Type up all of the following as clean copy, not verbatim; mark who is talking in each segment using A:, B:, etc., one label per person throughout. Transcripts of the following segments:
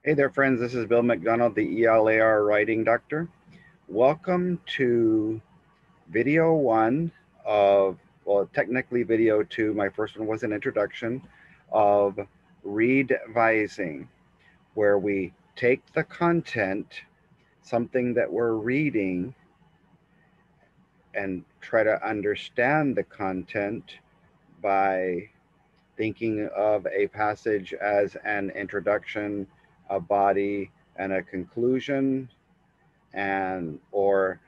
A: Hey there, friends. This is Bill McDonald, the ELAR Writing Doctor. Welcome to video one of, well, technically video two. My first one was an introduction of readvising, where we take the content, something that we're reading, and try to understand the content by thinking of a passage as an introduction, a body, and a conclusion, and or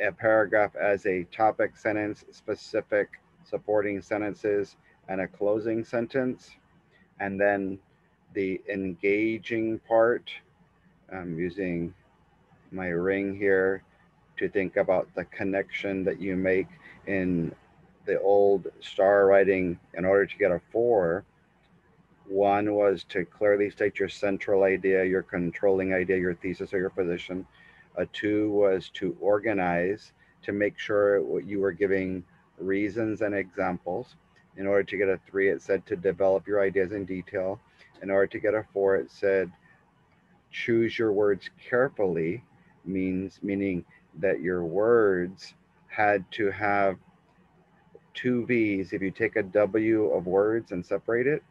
A: a paragraph as a topic sentence, specific supporting sentences, and a closing sentence. And then the engaging part, I'm using my ring here to think about the connection that you make in the old star writing. In order to get a four, one was to clearly state your central idea, your controlling idea, your thesis, or your position. A two was to organize, to make sure what you were giving reasons and examples. In order to get a three, it said to develop your ideas in detail. In order to get a four, it said choose your words carefully, meaning that your words had to have two V's. If you take a W of words and separate it,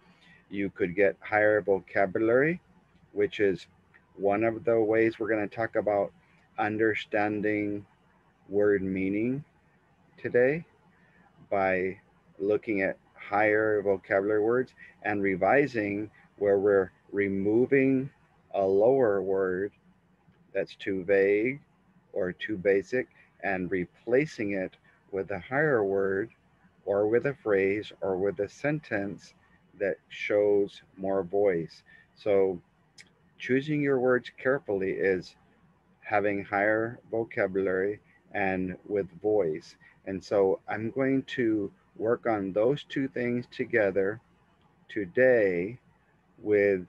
A: you could get higher vocabulary, which is one of the ways we're going to talk about understanding word meaning today by looking at higher vocabulary words, and revising, where we're removing a lower word that's too vague or too basic and replacing it with a higher word or with a phrase or with a sentence that shows more voice. So, choosing your words carefully is having higher vocabulary and with voice. And so, I'm going to work on those two things together today with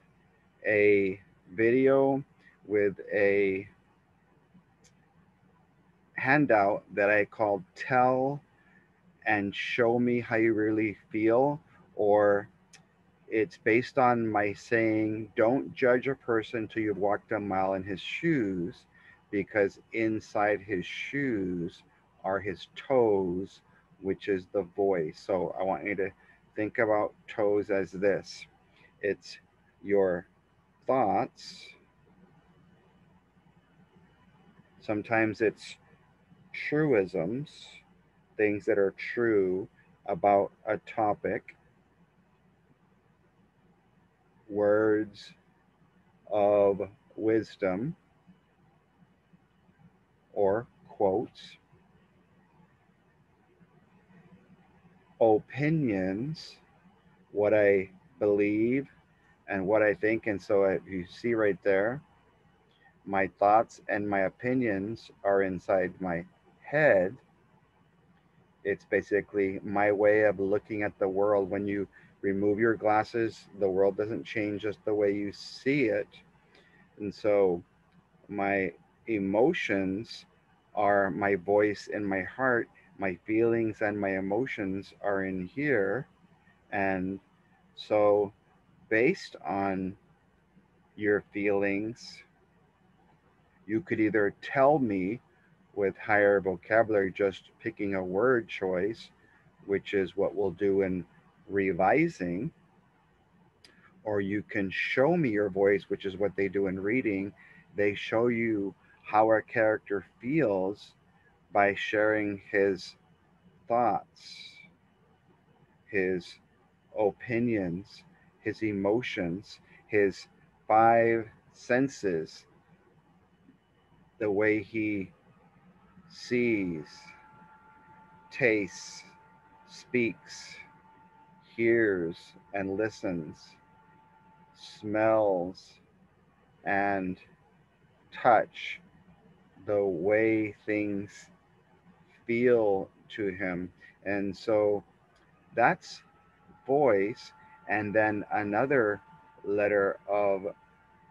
A: a video, with a handout that I called Tell and Show Me How You Really Feel, or it's based on my saying, don't judge a person till you've walked a mile in his shoes, because inside his shoes are his toes, which is the voice. So I want you to think about toes as this: it's your thoughts, sometimes it's truisms, things that are true about a topic, words of wisdom or quotes, opinions, what I believe and what I think. And so if you see right there, my thoughts and my opinions are inside my head. It's basically my way of looking at the world. When you remove your glasses, the world doesn't change just the way you see it. And so my emotions are my voice in my heart. My feelings and my emotions are in here. And so, based on your feelings, you could either tell me with higher vocabulary, just picking a word choice, which is what we'll do in revising, or you can show me your voice, which is what they do in reading. They show you how a character feels by sharing his thoughts, his opinions, his emotions, his five senses, the way he sees, tastes, speaks, hears, and listens, smells, and touch, the way things feel to him. And so that's voice. And then another letter of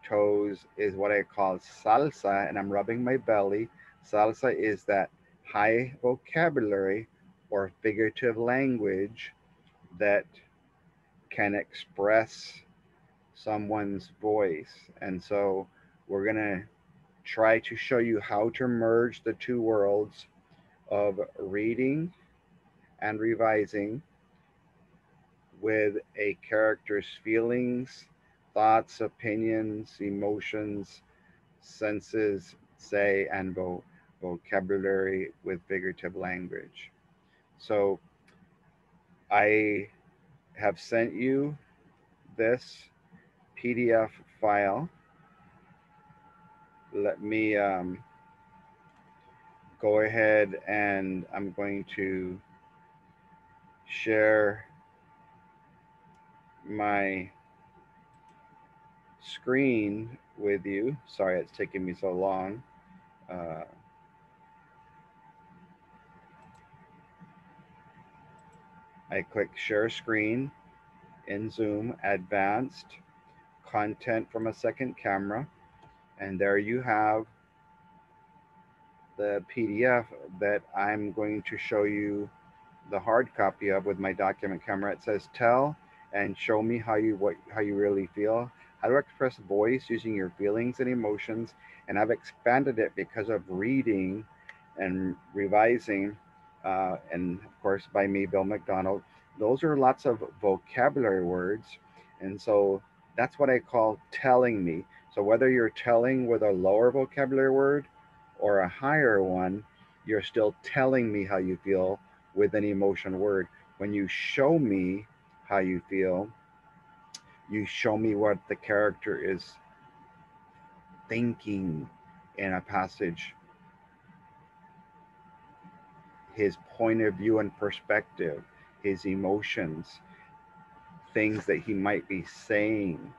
A: toes is what I call salsa, and I'm rubbing my belly. Salsa is that high vocabulary or figurative language that can express someone's voice. And so we're going to try to show you how to merge the two worlds of reading and revising with a character's feelings, thoughts, opinions, emotions, senses, say, and vocabulary with figurative language. So I have sent you this PDF file. Let me go ahead and I'm going to share my screen with you. Sorry, it's taking me so long. Uh, I click share screen in Zoom, advanced, content from a second camera, and there you have the PDF that I'm going to show you the hard copy of with my document camera. It says tell and show me how you really feel, how to express voice using your feelings and emotions. And I've expanded it because of reading and revising, and of course by me, Bill McDonald. Those are lots of vocabulary words, and so that's what I call telling me. So whether you're telling with a lower vocabulary word or a higher one, you're still telling me how you feel with an emotion word. When you show me how you feel, you show me what the character is thinking in a passage, his point of view and perspective, his emotions, things that he might be saying,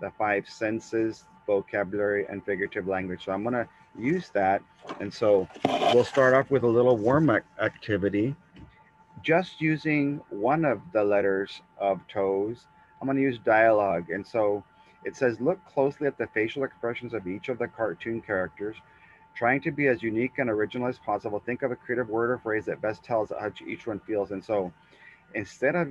A: the five senses, vocabulary, and figurative language. So I'm going to use that. And so we'll start off with a little warm up activity. Just using one of the letters of toes, I'm going to use dialogue. And so it says, look closely at the facial expressions of each of the cartoon characters. Trying to be as unique and original as possible, think of a creative word or phrase that best tells how each one feels. And so instead of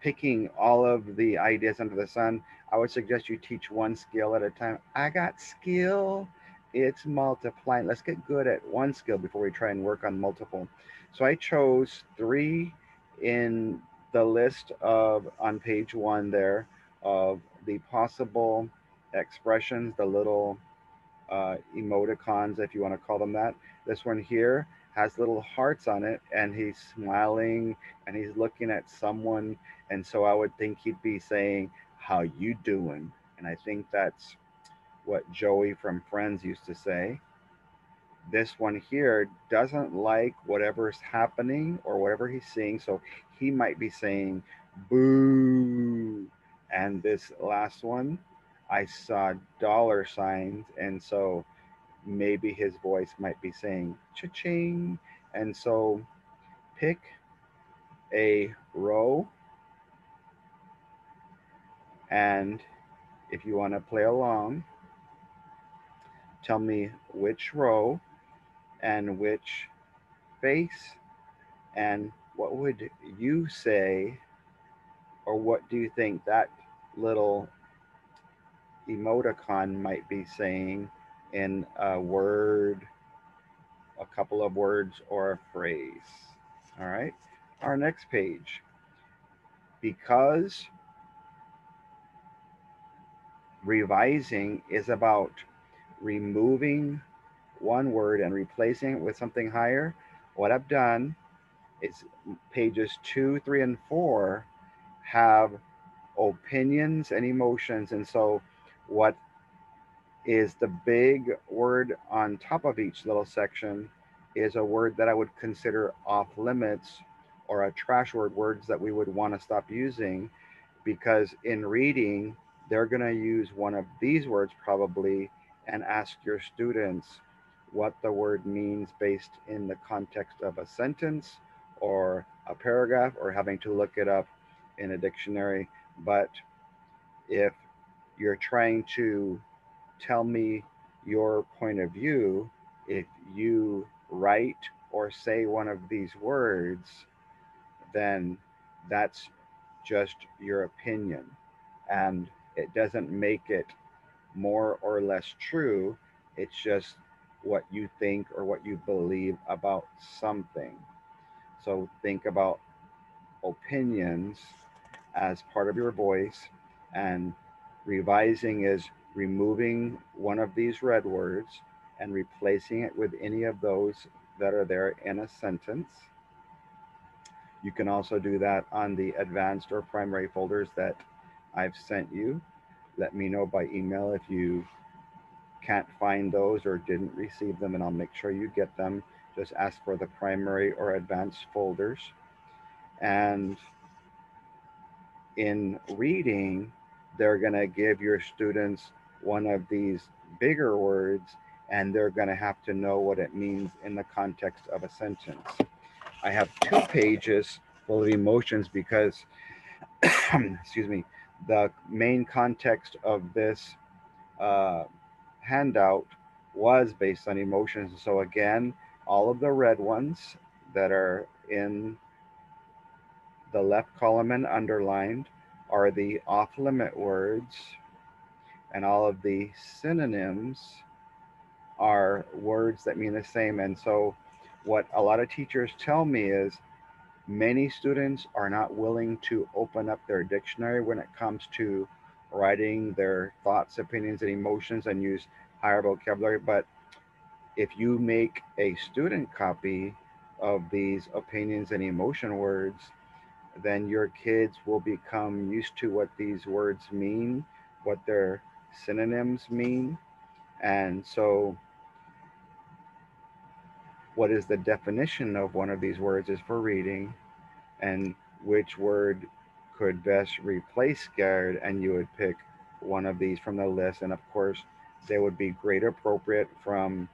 A: picking all of the ideas under the sun, I would suggest you teach one skill at a time. I got skill. It's multiplying. Let's get good at one skill before we try and work on multiple. So I chose three in the list of on page one there of the possible expressions, the little emoticons, if you want to call them that. This one here has little hearts on it, and he's smiling and he's looking at someone. And so I would think he'd be saying, "How you doing?" And I think that's what Joey from Friends used to say. This one here doesn't like whatever's happening or whatever he's seeing, so he might be saying, "Boo." And this last one, I saw dollar signs, and so maybe his voice might be saying cha-ching. And so pick a row, and if you want to play along, tell me which row and which face, and what would you say, or what do you think that little emoticon might be saying in a word, a couple of words, or a phrase. All right, our next page. Because revising is about removing one word and replacing it with something higher, what I've done is pages 2, 3, and 4 have opinions and emotions. And so, what is the big word on top of each little section is a word that I would consider off limits or a trash word, words that we would want to stop using, because in reading, they're going to use one of these words probably and ask your students what the word means based in the context of a sentence or a paragraph or having to look it up in a dictionary. But if you're trying to tell me your point of view, if you write or say one of these words, then that's just your opinion. And it doesn't make it more or less true. It's just what you think or what you believe about something. So think about opinions as part of your voice, and revising is removing one of these red words and replacing it with any of those that are there in a sentence. You can also do that on the advanced or primary folders that I've sent you. Let me know by email if you can't find those or didn't receive them, and I'll make sure you get them. Just ask for the primary or advanced folders. And in reading, they're going to give your students one of these bigger words, and they're going to have to know what it means in the context of a sentence. I have 2 pages full of emotions because, excuse me, the main context of this uh, handout was based on emotions. So, again, all of the red ones that are in the left column and underlined are the off limit words, and all of the synonyms are words that mean the same. And so, what a lot of teachers tell me is many students are not willing to open up their dictionary when it comes to writing their thoughts, opinions, and emotions and use higher vocabulary. But if you make a student copy of these opinions and emotion words, then your kids will become used to what these words mean, what their synonyms mean. And so, what is the definition of one of these words is for reading, and which word could best replace scared, and you would pick one of these from the list. And of course, they would be grade appropriate from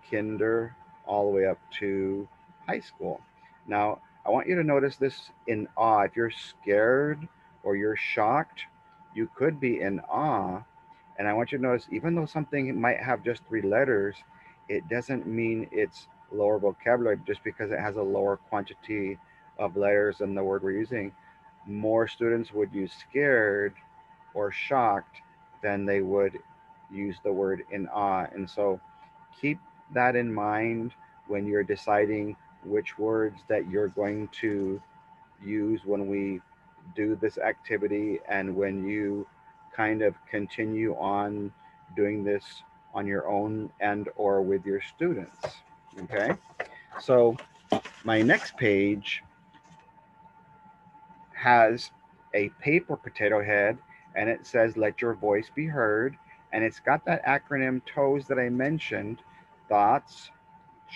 A: kinder all the way up to high school. Now, I want you to notice this in awe. If you're scared or you're shocked, you could be in awe. And I want you to notice, even though something might have just 3 letters, it doesn't mean it's lower vocabulary just because it has a lower quantity of letters than the word we're using. More students would use scared or shocked than they would use the word in awe. And so keep that in mind when you're deciding which words that you're going to use when we do this activity, and when you kind of continue on doing this on your own and or with your students. Okay, so my next page has a paper potato head, and it says let your voice be heard, and it's got that acronym TOES that I mentioned: thoughts,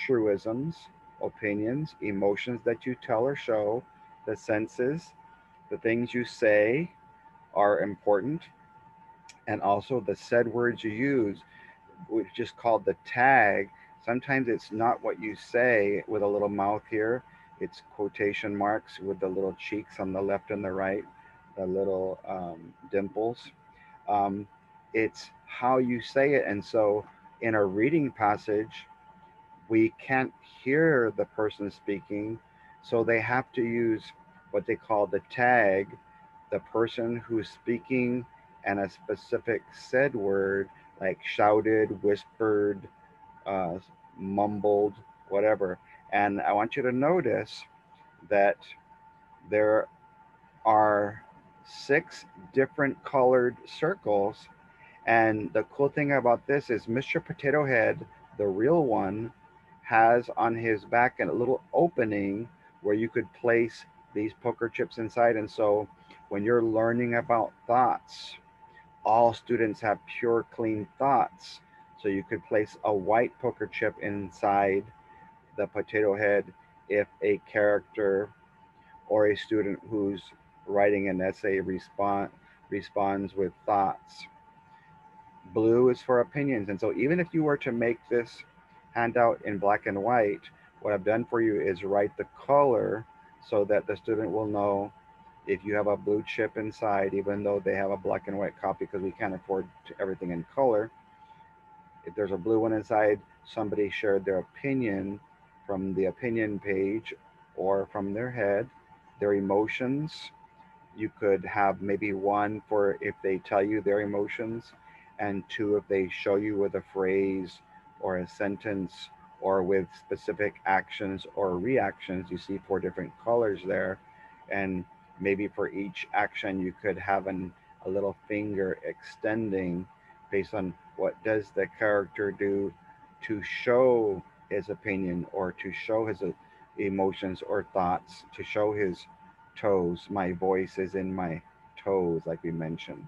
A: truisms, opinions, emotions that you tell or show, the senses, the things you say are important, and also the said words you use, which is called the tag. Sometimes it's not what you say with a little mouth here, it's quotation marks with the little cheeks on the left and the right, the little dimples. Um, it's how you say it. And so in a reading passage, we can't hear the person speaking, so they have to use what they call the tag, the person who's speaking, and a specific said word like shouted, whispered, uh, mumbled, whatever. And I want you to notice that there are 6 different colored circles. And the cool thing about this is Mr. Potato Head, the real one, has on his back a little opening where you could place these poker chips inside. And so when you're learning about thoughts, all students have pure, clean thoughts. So you could place a white poker chip inside the potato head if a character or a student who's writing an essay responds with thoughts. Blue is for opinions. And so even if you were to make this handout in black and white, what I've done for you is write the color so that the student will know if you have a blue chip inside, even though they have a black and white copy because we can't afford everything in color. If there's a blue one inside, somebody shared their opinion from the opinion page or from their head, their emotions. You could have maybe one for if they tell you their emotions, and two if they show you with a phrase or a sentence or with specific actions or reactions. You see four different colors there. And maybe for each action, you could have a little finger extending based on what does the character do to show his opinion or to show his emotions or thoughts, to show his toes. My voice is in my toes, like we mentioned.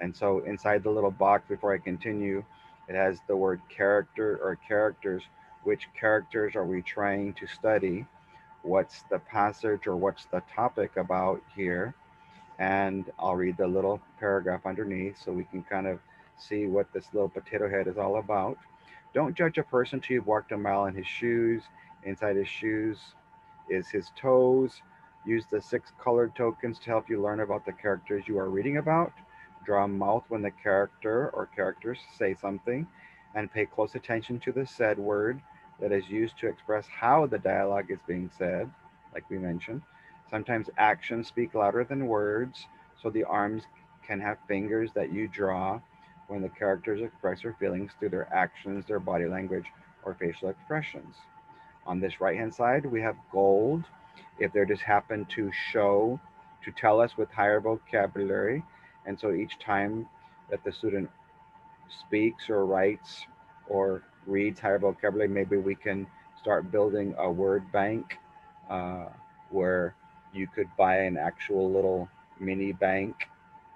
A: And so inside the little box, before I continue, it has the word character or characters. Which characters are we trying to study? What's the passage or what's the topic about here? And I'll read the little paragraph underneath so we can kind of see what this little potato head is all about. Don't judge a person till you've walked a mile in his shoes. Inside his shoes is his toes. Use the six colored tokens to help you learn about the characters you are reading about. Draw a mouth when the character or characters say something, and pay close attention to the said word that is used to express how the dialogue is being said, like we mentioned. Sometimes actions speak louder than words, so the arms can have fingers that you draw when the characters express their feelings through their actions, their body language, or facial expressions. On this right hand side, we have gold. If they just happen to show, to tell us with higher vocabulary. And so each time that the student speaks or writes or reads higher vocabulary, maybe we can start building a word bank uh, where you could buy an actual little mini bank.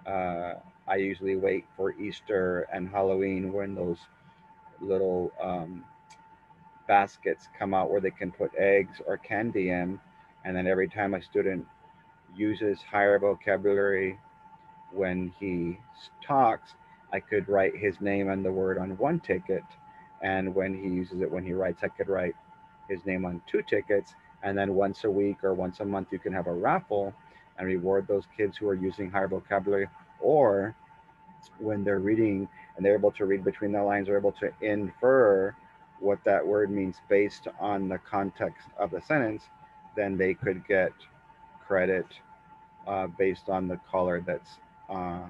A: Uh, I usually wait for Easter and Halloween when those little baskets come out where they can put eggs or candy in. And then every time a student uses higher vocabulary when he talks, I could write his name and the word on one ticket. And when he uses it, when he writes, I could write his name on two tickets. And then once a week or once a month, you can have a raffle and reward those kids who are using higher vocabulary. Or when they're reading and they're able to read between the lines, they're able to infer what that word means based on the context of the sentence, then they could get credit based on the color that's uh,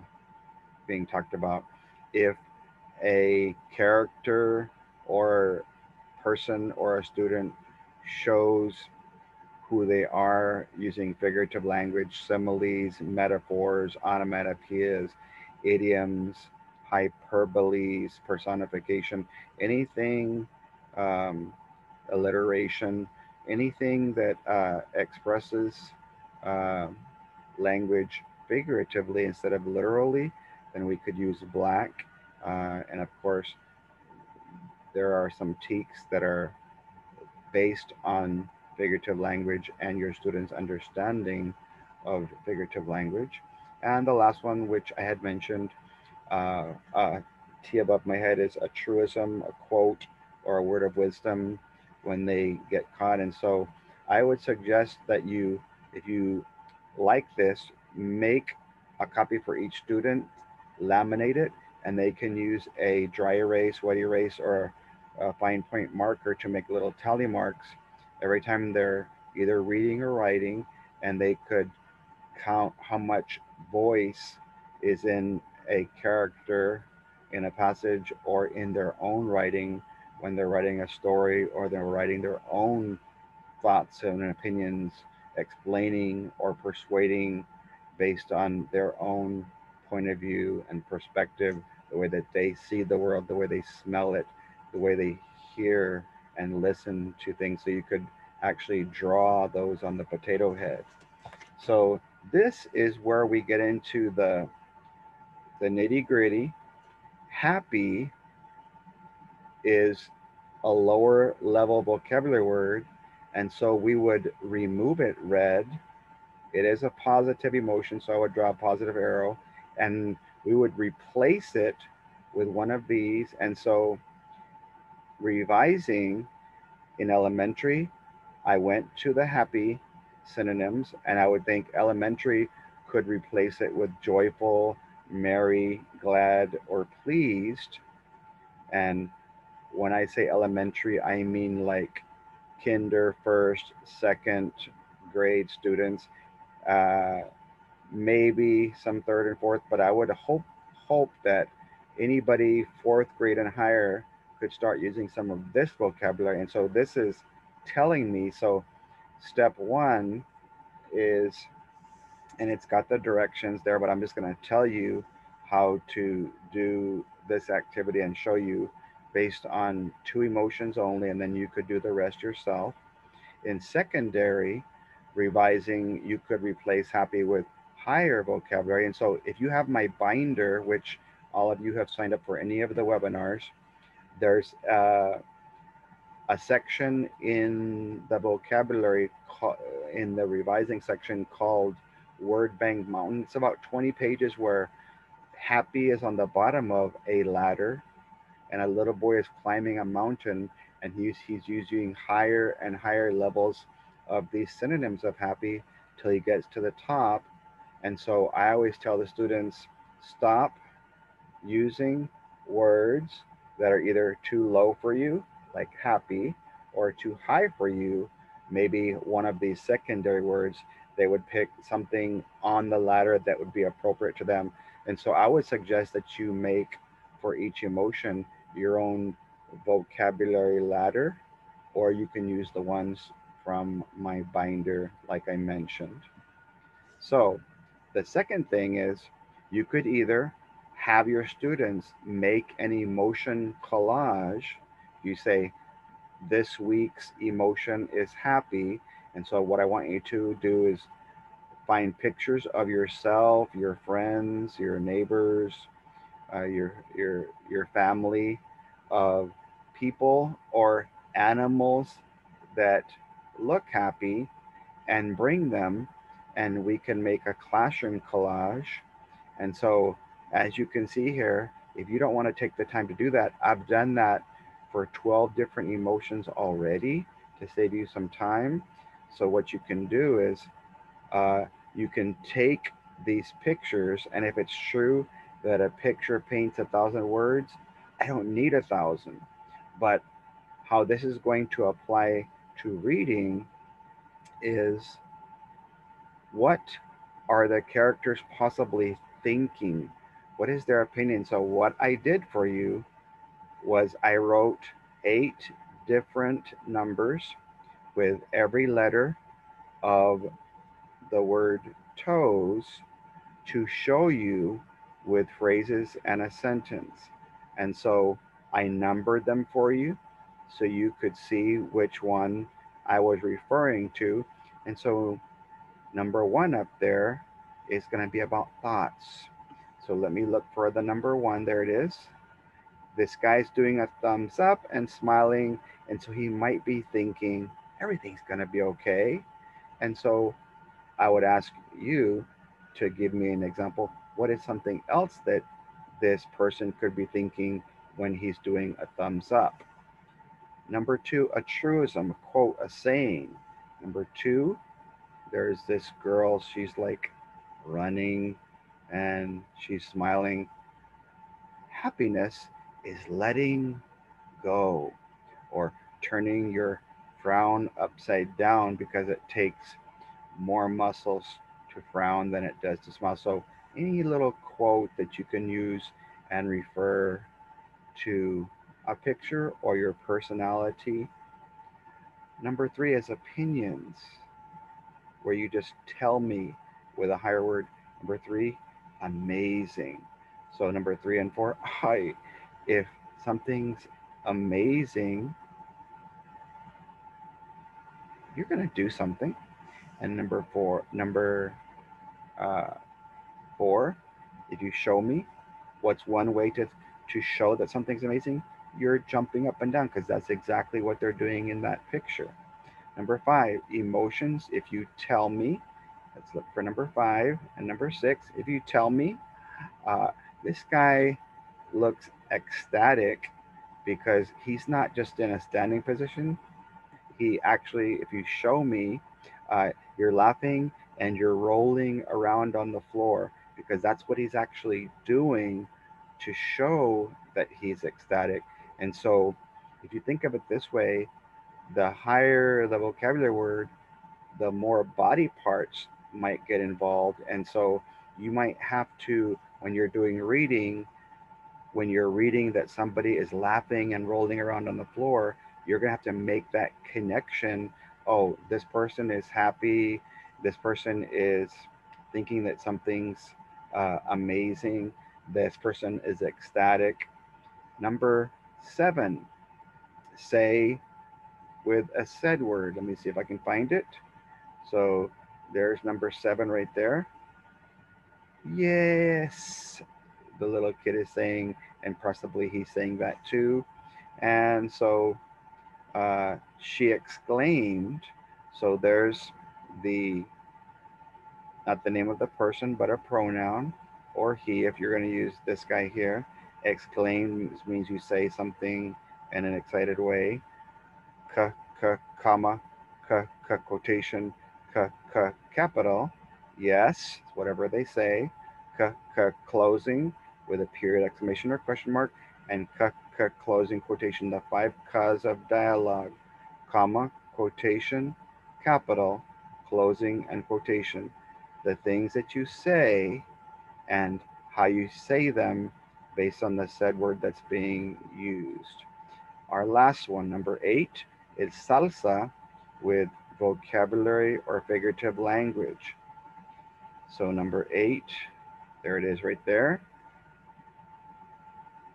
A: being talked about. If a character or person or a student shows who they are using figurative language, similes, metaphors, onomatopoeias, idioms, hyperboles, personification, anything, um, alliteration, anything that expresses uh, language figuratively instead of literally, then we could use black. And of course, there are some teaks that are based on figurative language and your students' understanding of figurative language. And the last one, which I had mentioned, uh, uh, T above my head, is a truism, a quote, or a word of wisdom when they get caught. And so I would suggest that you, if you like this, make a copy for each student, laminate it, and they can use a dry erase, wet erase, or a fine point marker to make little tally marks every time they're either reading or writing, and they could count how much voice is in a character in a passage or in their own writing when they're writing a story or they're writing their own thoughts and opinions, explaining or persuading based on their own point of view and perspective, the way that they see the world, the way they smell it, the way they hear and listen to things. So you could actually draw those on the potato head. So this is where we get into the nitty gritty. Happy is a lower level vocabulary word, and so we would remove it red. It is a positive emotion, so I would draw a positive arrow, and we would replace it with one of these. And so revising in elementary, I went to the happy synonyms, and I would think elementary could replace it with joyful, merry, glad, or pleased. And when I say elementary, I mean like kinder, first, second grade students. Uh, maybe some third and fourth, but I would hope that anybody fourth grade and higher could start using some of this vocabulary. And so this is telling me, so step one is, and it's got the directions there, but I'm just going to tell you how to do this activity and show you based on two emotions only, and then you could do the rest yourself. In secondary revising, you could replace happy with higher vocabulary. And so if you have my binder, which all of you have signed up for any of the webinars, there's a section in the vocabulary in the revising section called Word Bank Mountain. It's about 20 pages where happy is on the bottom of a ladder and a little boy is climbing a mountain, and he's using higher and higher levels of these synonyms of happy till he gets to the top. And so I always tell the students, stop using words that are either too low for you, like happy, or too high for you, maybe one of these secondary words. They would pick something on the ladder that would be appropriate to them. And so I would suggest that you make for each emotion your own vocabulary ladder, or you can use the ones from my binder, like I mentioned. So the second thing is you could either have your students make an emotion collage. You say, this week's emotion is happy. And so what I want you to do is find pictures of yourself, your friends, your neighbors, your family, of people or animals that look happy, and bring them, and we can make a classroom collage. And so, as you can see here, if you don't want to take the time to do that, I've done that for 12 different emotions already to save you some time. So, what you can do is uh, you can take these pictures, and if it's true that a picture paints 1,000 words, I don't need 1,000. But how this is going to apply to reading is, what are the characters possibly thinking? What is their opinion? So, what I did for you was I wrote 8 different numbers with every letter of the word toes to show you with phrases and a sentence. And so I numbered them for you so you could see which one I was referring to. And so number one up there is going to be about thoughts. So let me look for the number one. There it is. This guy's doing a thumbs up and smiling. And so he might be thinking, everything's going to be okay. And so I would ask you to give me an example. What is something else that this person could be thinking when he's doing a thumbs up? Number two, a truism, a quote, a saying. Number two, there's this girl, she's like running and she's smiling. Happiness is letting go, or turning your frown upside down, because it takes more muscles to frown than it does to smile. So, any little quote that you can use and refer to a picture or your personality. Number three is opinions, where you just tell me with a higher word. Number three, amazing. So, number three and four, hi. If something's amazing, you're going to do something. And uh, number four, if you show me, what's one way to show that something's amazing? You're jumping up and down, because that's exactly what they're doing in that picture. Number five, emotions. If you tell me, let's look for number five. And number six, if you tell me, uh, this guy looks ecstatic, because he's not just in a standing position. He actually, if you show me, uh, you're laughing and you're rolling around on the floor, because that's what he's actually doing to show that he's ecstatic. And so, if you think of it this way, the higher the vocabulary word, the more body parts might get involved. And so you might have to, when you're doing reading, when you're reading that somebody is laughing and rolling around on the floor, you're going to have to make that connection. Oh, this person is happy. This person is thinking that something's amazing. This person is ecstatic. Number 7, say with a said word. Let me see if I can find it. So there's number 7 right there. Yes, the little kid is saying, and possibly he's saying that too. And so she exclaimed. So there's the, not the name of the person, but a pronoun, or he, if you're going to use this guy here. Exclaim means you say something in an excited way. K, k, comma, k, k, quotation, k, k, capital. Yes, whatever they say. K, k, closing with a period, exclamation, or question mark. And k, k, closing quotation, the 5 k's of dialogue, comma, quotation, capital, closing, and quotation. The things that you say and how you say them based on the said word that's being used. Our last one, number 8, is salsa with vocabulary or figurative language. So number 8, there it is right there.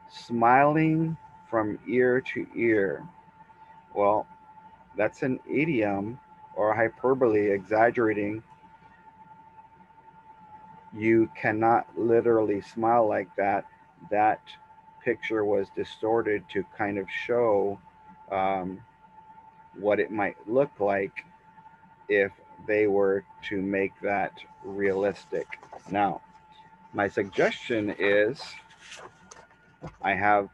A: Smiling from ear to ear. Well, that's an idiom or hyperbole exaggerating. You cannot literally smile like that. That picture was distorted to kind of show um, what it might look like if they were to make that realistic. Now, my suggestion is I have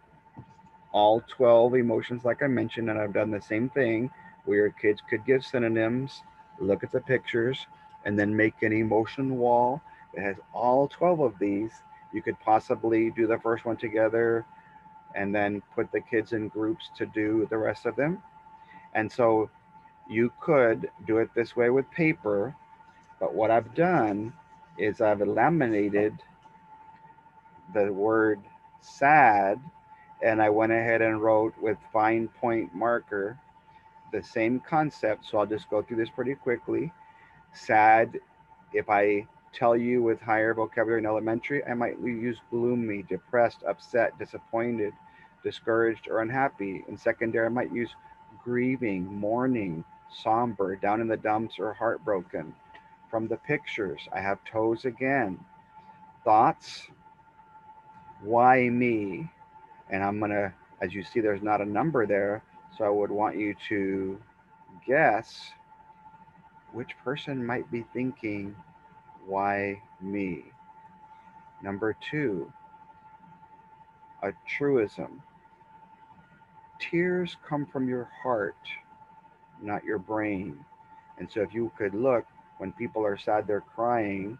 A: all 12 emotions, like I mentioned, and I've done the same thing where your kids could give synonyms, look at the pictures, and then make an emotion wall that has all 12 of these. You could possibly do the first one together and then put the kids in groups to do the rest of them. And so you could do it this way with paper, but what I've done is I've laminated the word sad, and I went ahead and wrote with fine point marker the same concept. So I'll just go through this pretty quickly. Sad, if I tell you with higher vocabulary in elementary, I might use gloomy, depressed, upset, disappointed, discouraged, or unhappy. In secondary, I might use grieving, mourning, somber, down in the dumps, or heartbroken. From the pictures, I have toes again. Thoughts, why me? And I'm gonna, as you see, there's not a number there, so I would want you to guess which person might be thinking, why me? Number 2, a truism. Tears come from your heart, not your brain. And so if you could look, when people are sad, they're crying.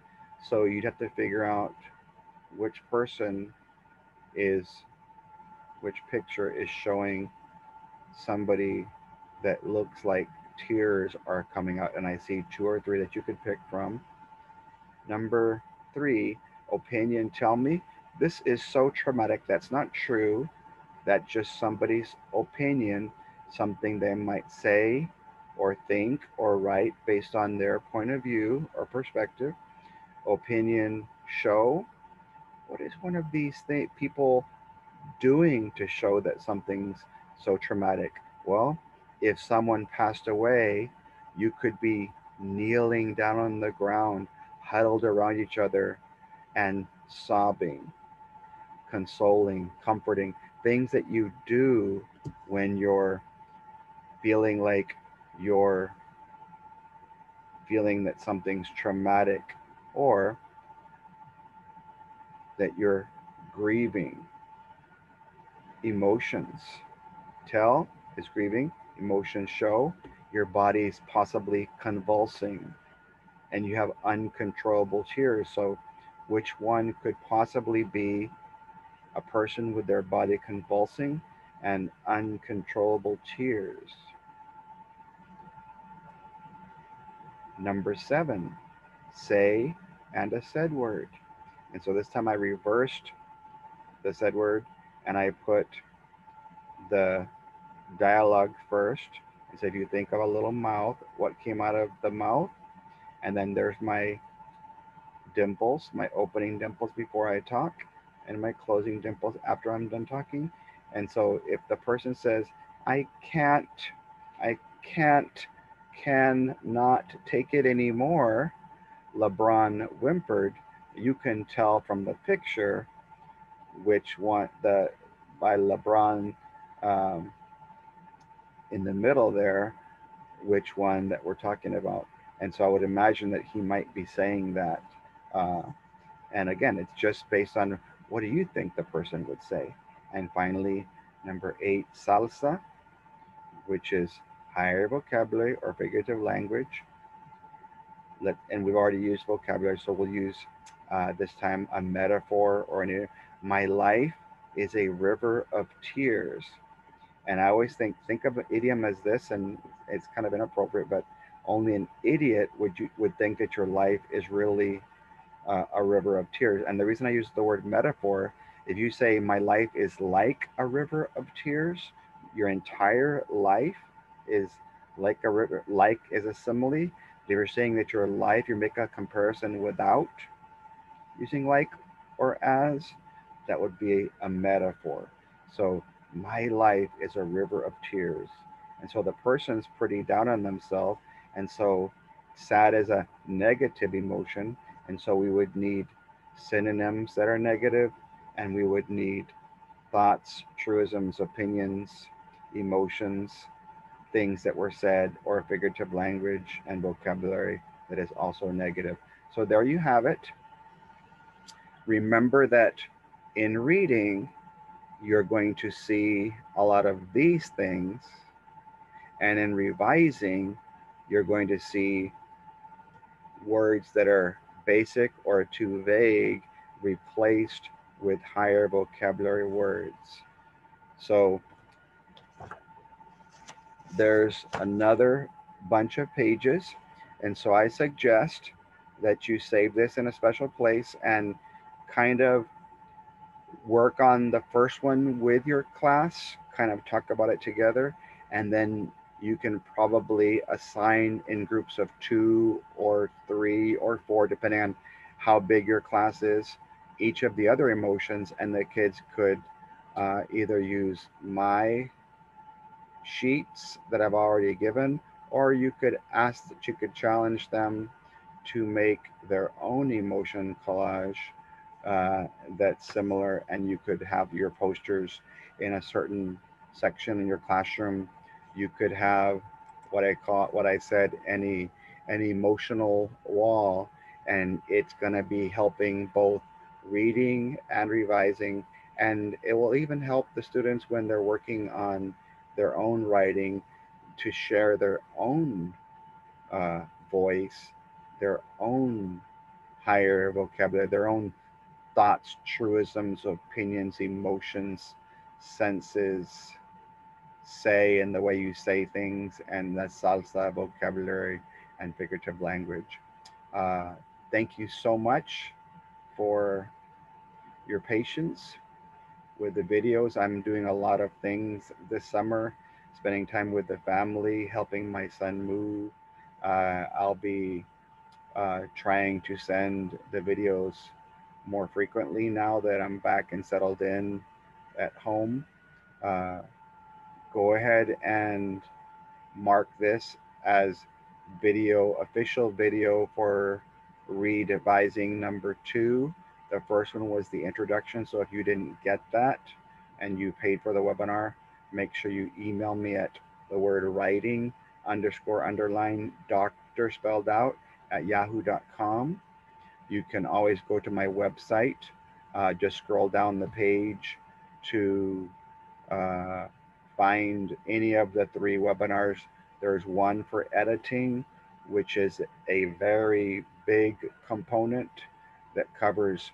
A: So you'd have to figure out which person is, which picture is showing somebody that looks like tears are coming out. And I see 2 or 3 that you could pick from. Number 3, opinion. Tell me, this is so traumatic. That's not true. That's just somebody's opinion, something they might say or think or write based on their point of view or perspective. Opinion. Show. What is one of these people doing to show that something's so traumatic? Well, if someone passed away, you could be kneeling down on the ground, huddled around each other, and sobbing, consoling, comforting, things that you do when you're feeling like you're feeling that something's traumatic or that you're grieving. Emotions. Tell is grieving. Emotions show your body's possibly convulsing and you have uncontrollable tears. So, which one could possibly be a person with their body convulsing and uncontrollable tears? Number 7, say, and a said word. And so this time I reversed the said word and I put the dialogue first. And so if you think of a little mouth, what came out of the mouth? And then there's my dimples, my opening dimples before I talk, and my closing dimples after I'm done talking. And so if the person says, I can't, I can't, cannot take it anymore, LeBron whimpered, you can tell from the picture which one, the by LeBron um, in the middle there, which one that we're talking about. And so I would imagine that he might be saying that. Uh, and again, it's just based on what do you think the person would say. And finally, number 8, salsa, which is higher vocabulary or figurative language. And we've already used vocabulary, so we'll use this time a metaphor or an. My life is a river of tears. And I always think of an idiom as this, and it's kind of inappropriate, but only an idiot would think that your life is really a river of tears. And the reason I use the word metaphor, if you say my life is like a river of tears, your entire life is like a river. Like is a simile. If you're saying that your life, you make a comparison without using like or as, that would be a metaphor. So my life is a river of tears. And so the person's pretty down on themselves. And so sad is a negative emotion. And so we would need synonyms that are negative, and we would need thoughts, truisms, opinions, emotions, things that were said, or figurative language and vocabulary that is also negative. So there you have it. Remember that in reading, you're going to see a lot of these things, and in revising, you're going to see words that are basic or too vague replaced with higher vocabulary words. So there's another bunch of pages, and so I suggest that you save this in a special place and kind of work on the first one with your class, kind of talk about it together, and then you can probably assign in groups of 2 or 3 or 4, depending on how big your class is, each of the other emotions, and the kids could either use my sheets that I've already given, or you could ask that you could challenge them to make their own emotion collage uh, that's similar, and you could have your posters in a certain section in your classroom. You could have what I said, an emotional wall, and it's going to be helping both reading and revising, and it will even help the students when they're working on their own writing to share their own uh, voice, their own higher vocabulary, their own thoughts, truisms, opinions, emotions, senses, say, and the way you say things, and the salsa vocabulary and figurative language. Uh, Thank you so much for your patience with the videos. I'm doing a lot of things this summer, spending time with the family, helping my son move. I'll be trying to send the videos more frequently now that I'm back and settled in at home. Uh, Go ahead and mark this as official video for redevising number 2. The first one was the introduction. So if you didn't get that and you paid for the webinar, make sure you email me at the word writing underscore underline doctor spelled out at yahoo.com. You can always go to my website. Just scroll down the page to uh, find any of the 3 webinars. There's one for editing, which is a very big component that covers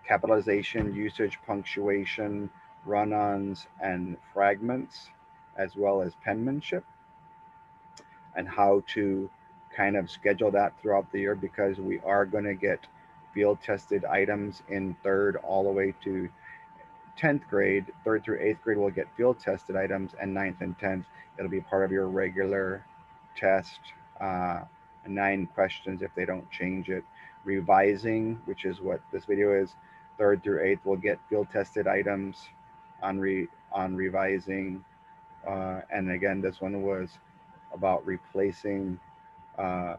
A: capitalization, usage, punctuation, run-ons, and fragments, as well as penmanship, and how to kind of schedule that throughout the year, because we are going to get field tested items in third all the way to 10th grade. Third through eighth grade will get field tested items, and ninth and 10th, it'll be part of your regular test. 9 questions if they don't change it. Revising, which is what this video is, third through eighth will get field tested items on revising. And again, this one was about replacing uh,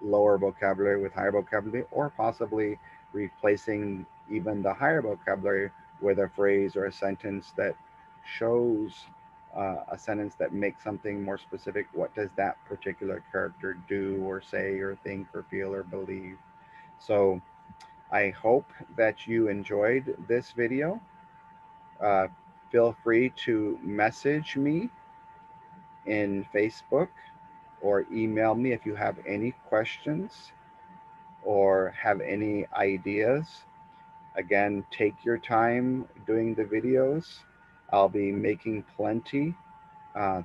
A: lower vocabulary with higher vocabulary, or possibly replacing even the higher vocabulary with a phrase or a sentence that shows a sentence that makes something more specific. What does that particular character do or say or think or feel or believe? So I hope that you enjoyed this video. Uh, Feel free to message me in Facebook or email me if you have any questions or have any ideas. Again, take your time doing the videos. I'll be making plenty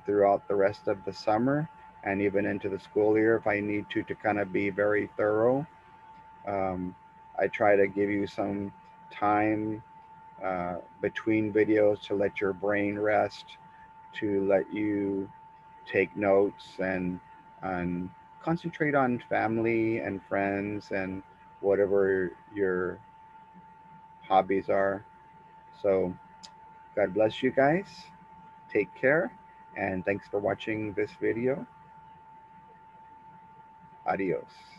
A: throughout the rest of the summer and even into the school year if I need to kind of be very thorough. Um, I try to give you some time between videos to let your brain rest, to let you take notes and concentrate on family and friends and whatever your hobbies are. So God bless you guys. Take care, and thanks for watching this video. Adios.